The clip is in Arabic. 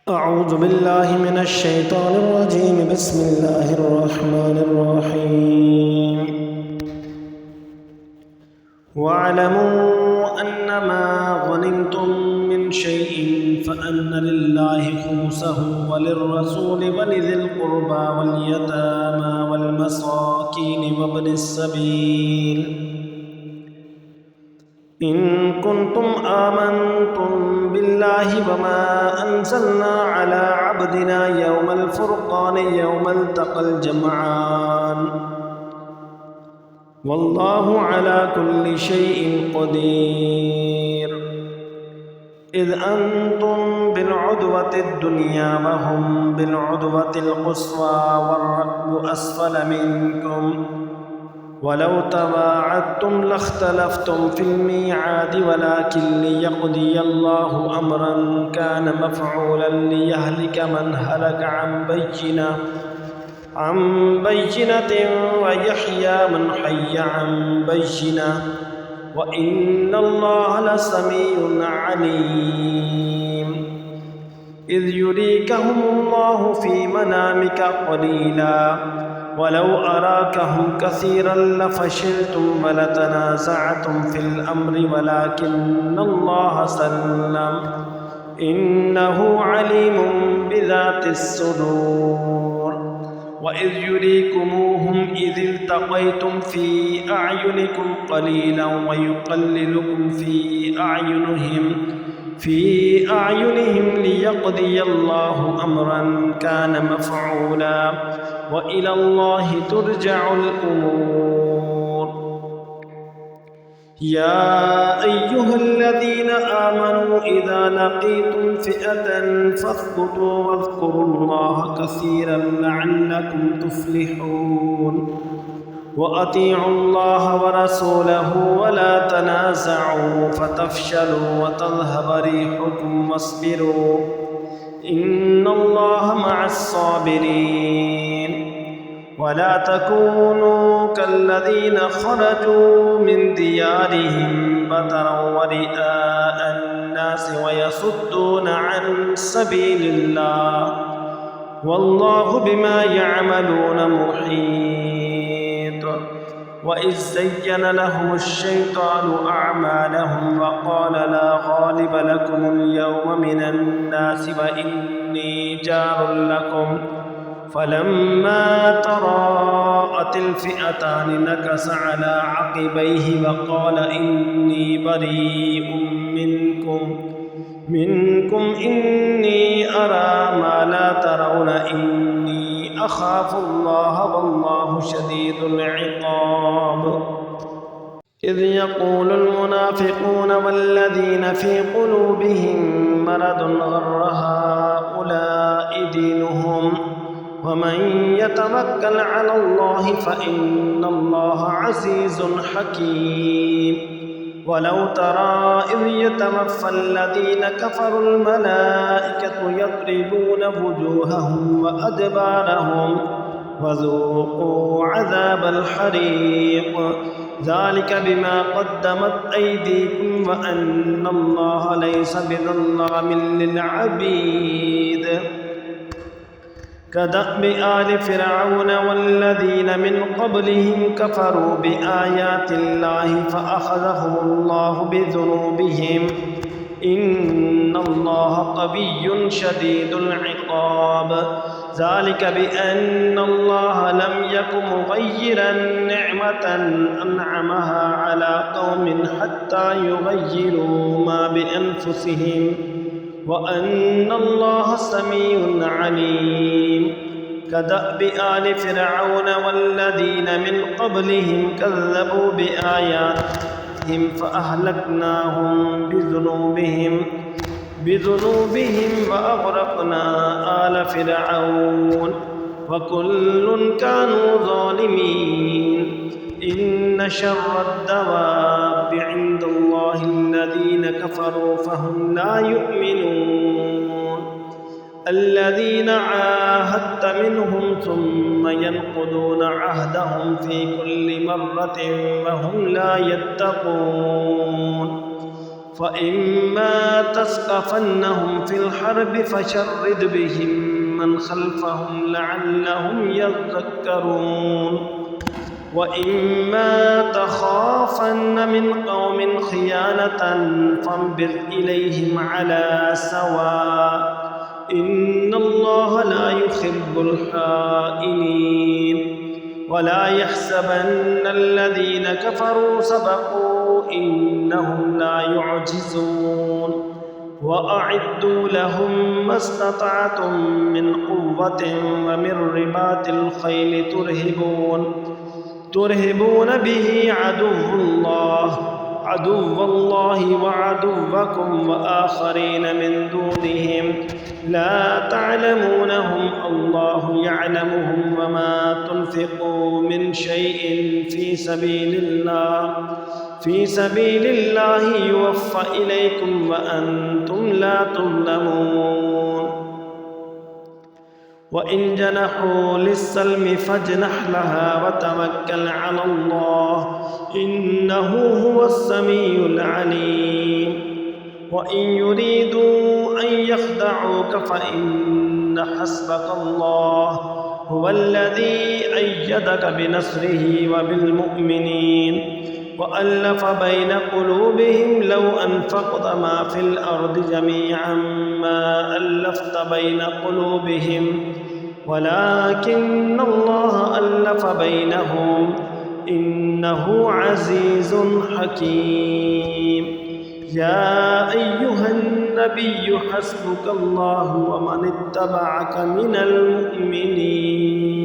أعوذ بالله من الشيطان الرجيم. بسم الله الرحمن الرحيم. واعلموا أنما غنمتم من شيء فأن لله خمسه وللرسول ولذي القربى واليتامى والمساكين وابن السبيل إن كنتم آمنتم بالله وما أنزلنا على عبدنا يوم الفرقان يوم التقى الجمعان والله على كل شيء قدير. إذ أنتم بالعدوة الدنيا وهم بالعدوة القصوى والركب أسفل منكم ولو تواعدتم لاختلفتم في الميعاد ولكن ليقضي الله أمرا كان مفعولا ليهلك من هلك عن بينة ويحيى من حي عن بينة وإن الله لسميع عليم. إذ يريكهم الله في منامك قليلا ولو أراكهم كثيرا لفشلتم ولتنازعتم في الأمر ولكن الله سلم إنه عليم بذات الصدور. وإذ يريكموهم إذ التقيتم في أعينكم قليلا ويقللكم في أعينهم ليقضي الله أمرا كان مفعولا وإلى الله ترجع الأمور. يا أيها الذين آمنوا إذا لقيتم فئة فاثبتوا واذكروا الله كثيرا لعلكم تفلحون. وأطيعوا الله ورسوله ولا تنازعوا فتفشلوا وتذهب ريحكم واصبروا إن الله مع الصابرين. ولا تكونوا كالذين خرجوا من ديارهم بطرا ورئاء الناس ويصدون عن سبيل الله والله بما يعملون محيط. وإذ زين لهم الشيطان أعمالهم وقال لا غالب لكم اليوم من الناس وإني جار لكم فلما تراءت الفئتان نكص على عقبيه وقال إني بريء منكم إني أرى ما لا ترون إني أخاف الله والله شديد العقاب. إذ يقول المنافقون والذين في قلوبهم مرض غر هؤلاء دينهم ومن يتوكل على الله فإن الله عزيز حكيم. ولو ترى إذ يتوفى الذين كفروا الملائكة يضربون وجوههم وأدبارهم وذوقوا عذاب الحريق ذلك بما قدمت أيديكم وأن الله ليس بظلام للعبيد. كدأب آل فرعون والذين من قبلهم كفروا بآيات الله فأخذهم الله بذنوبهم إن الله قوي شديد العقاب. ذلك بأن الله لم يك مغيرا نعمة أنعمها على قوم حتى يغيروا ما بأنفسهم وأن الله سميع عليم. كدأب آل فرعون والذين من قبلهم كذبوا بآياتهم فأهلكناهم بذنوبهم وأغرقنا آل فرعون وكل كانوا ظالمين. إن شر الدواب عند الله الذين كفروا فهم لا يؤمنون. الذين عاهدت منهم ثم ينقضون عهدهم في كل مرة وهم لا يتقون. فإما تثقفنهم في الحرب فشرد بهم من خلفهم لعلهم يذكرون وإما تخافن من قوم خيانة فانبذ إليهم على سواء إن الله لا يحب الخائنين ولا يحسبن الذين كفروا سبقوا إنهم لا يعجزون وأعدوا لهم ما استطعتم من قوة ومن رباط الخيل ترهبون به عدو الله وعدوكم وآخرين من دونهم لا تعلمونهم الله يعلمهم وما تنفقوا من شيء في سبيل الله يوفى إليكم وأنتم لا تظلمون وإن جنحوا للسلم فاجنح لها وتوكل على الله إنه هو السميع العليم وإن يريدوا أن يخدعوك فإن حسبك الله هو الذي أيدك بنصره وبالمؤمنين وألف بين قلوبهم لو أنفقت ما في الأرض جميعا ما ألفت بين قلوبهم ولكن الله ألف بينهم إنه عزيز حكيم يا أيها النبي حسبك الله ومن اتبعك من المؤمنين